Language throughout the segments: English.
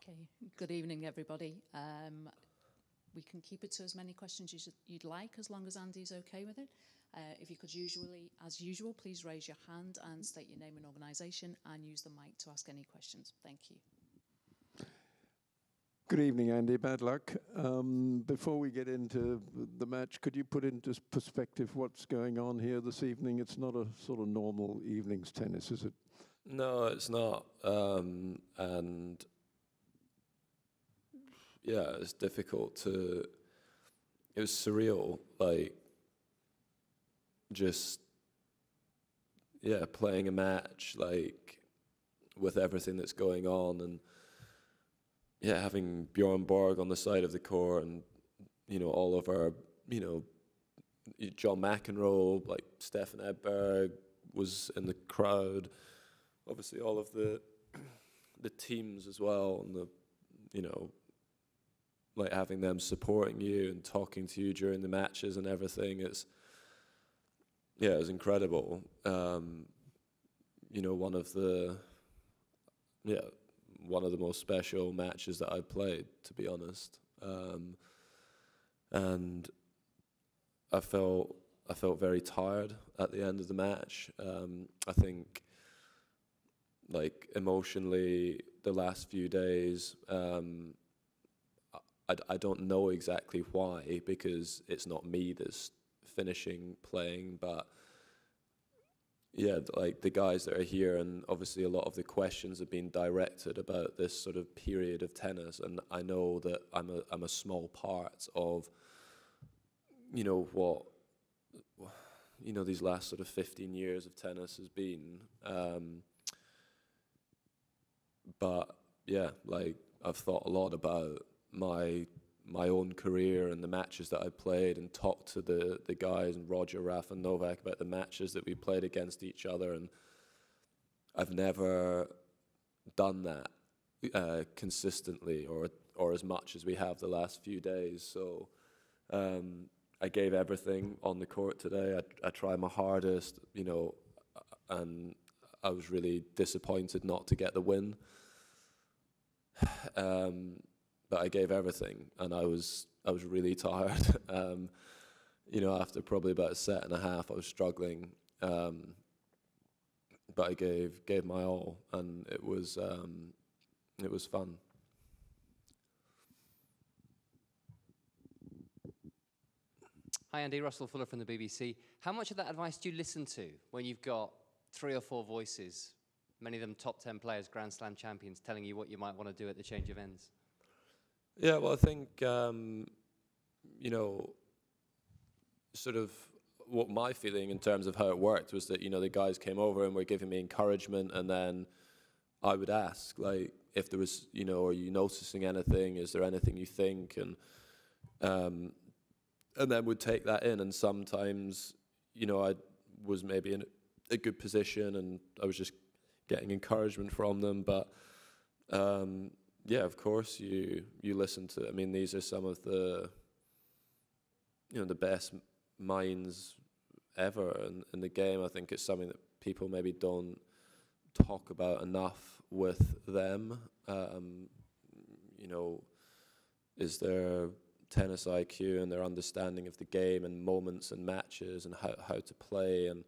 Okay, good evening, everybody. We can keep it to as many questions as you'd like, as long as Andy's okay with it. If you could as usual, please raise your hand and state your name and organisation and use the mic to ask any questions. Thank you. Good evening, Andy. Bad luck. Before we get into the match, could you put into perspective what's going on here this evening? It's not a sort of normal evening's tennis, is it? No, it's not. And yeah, it's difficult to. It was surreal, like just playing a match like with everything that's going on, and having Björn Borg on the side of the court, and all of our John McEnroe, like Stefan Edberg was in the crowd. Obviously, all of the teams as well, and the like having them supporting you and talking to you during the matches and everything. It was incredible. One of the most special matches that I played, to be honest. And I felt very tired at the end of the match. I think, like, emotionally, the last few days, I don't know exactly why, because it's not me that's finishing playing, but like the guys that are here, and obviously a lot of the questions have been directed about this sort of period of tennis, and I know that I'm a small part of what these last sort of 15 years of tennis has been. But yeah, like I've thought a lot about my own career and the matches that I played, and talked to the guys and Roger, Rafa, and Novak about the matches that we played against each other, and I've never done that consistently or as much as we have the last few days. So I gave everything on the court today. I tried my hardest, and I was really disappointed not to get the win. But I gave everything, and I was really tired. After probably about a set and a half, I was struggling. But I gave my all, and it was fun. Hi, Andy. Russell Fuller from the BBC. How much of that advice do you listen to when you've got 3 or 4 voices, many of them top 10 players, Grand Slam champions, telling you what you might want to do at the change of ends? Yeah, well, I think, sort of what my feeling in terms of how it worked was that, the guys came over and were giving me encouragement, and then I would ask, like, if there was, are you noticing anything? Is there anything you think? And then would take that in, and sometimes, I was maybe in a good position and I was just getting encouragement from them, but yeah, of course you listen to. I mean, these are some of the the best minds ever in the game. I think it's something that people maybe don't talk about enough with them. Is their tennis IQ and their understanding of the game and moments and matches and how to play, and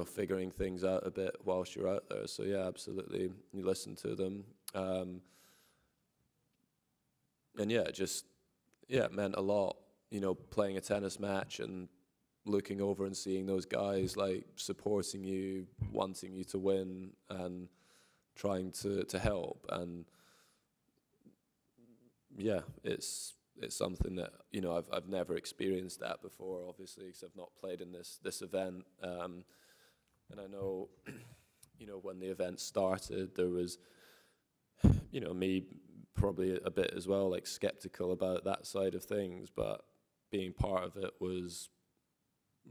figuring things out a bit whilst you're out there. So yeah, absolutely, you listen to them. And yeah, it meant a lot, playing a tennis match and looking over and seeing those guys like supporting you, wanting you to win, and trying to help. And yeah, it's something that I've never experienced that before, obviously, because I've not played in this event. And I know, when the event started, there was me probably a bit as well, like skeptical about that side of things, but being part of it was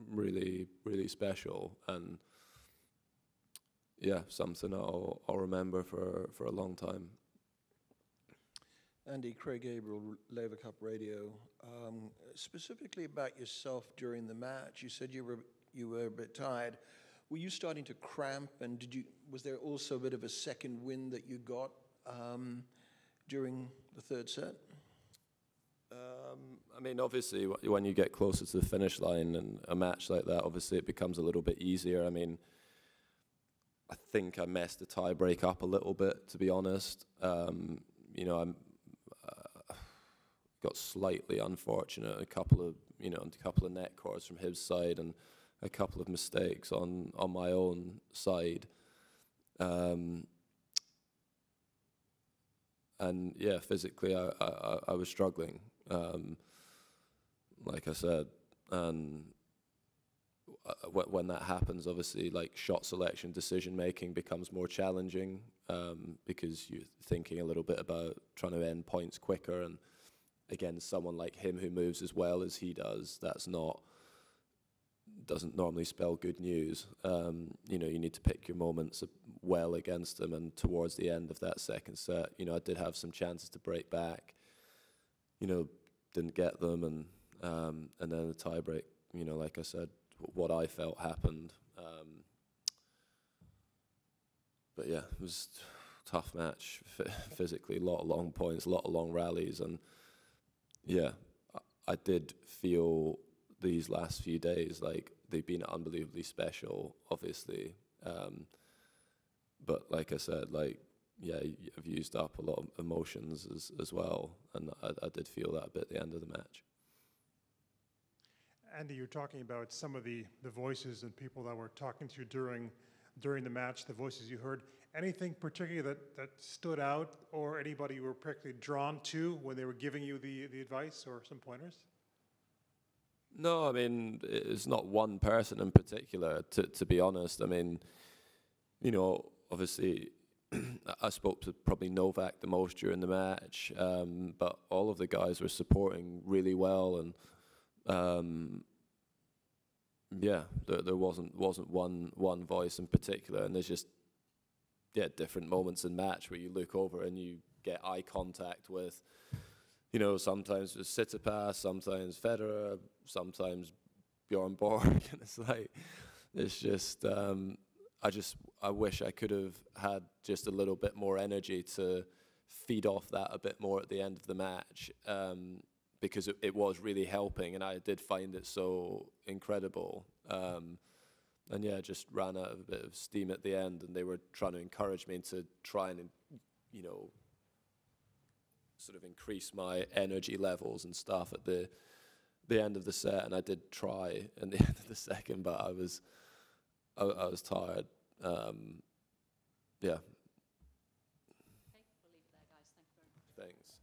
really, really special, and yeah, something I'll remember for a long time. Andy, Craig Gabriel, Laver Cup Radio. Specifically about yourself during the match, you said you were a bit tired. Were you starting to cramp, and was there also a bit of a second wind that you got during the third set? I mean, obviously, when you get closer to the finish line and a match like that, obviously it becomes a little bit easier. I mean, I think I messed the tie break up a little bit, to be honest. You know, I'm got slightly unfortunate, a couple of net cords from his side and a couple of mistakes on my own side. And yeah, physically I was struggling, like I said, and when that happens, obviously, like, shot selection, decision making becomes more challenging, because you're thinking a little bit about trying to end points quicker, and again, someone like him who moves as well as he does, doesn't normally spell good news. You know, you need to pick your moments well against him, and towards the end of that second set, you know, I did have some chances to break back, you know, didn't get them, and then the tie break, you know, like I said, what I felt happened. But yeah, it was a tough match physically, a lot of long points, a lot of long rallies, and yeah, I did feel these last few days like they've been unbelievably special, obviously. But like I said, like, yeah, I've used up a lot of emotions as well, and I did feel that a bit at the end of the match. Andy, you're talking about some of the voices and people that were talking to you during the match, the voices you heard. Anything particular that stood out, or anybody you were particularly drawn to when they were giving you the advice, or some pointers? No, I mean, it's not one person in particular, to be honest. I mean, you know, obviously, I spoke to probably Novak the most during the match, but all of the guys were supporting really well, and yeah, there wasn't one voice in particular, and there's just, yeah, different moments in match where you look over and you get eye contact with, you know, sometimes with Tsitsipas, sometimes Federer, sometimes Björn Borg, and it's like, it's just, I wish I could have had just a little bit more energy to feed off that a bit more at the end of the match, because it was really helping, and I did find it so incredible. And yeah, just ran out of a bit of steam at the end, and they were trying to encourage me to try and, you know, sort of increase my energy levels and stuff at the end of the set, and I did try at the end of the second, but I was tired. Yeah. Okay, we'll leave it there, guys. Thank you very much. Thanks.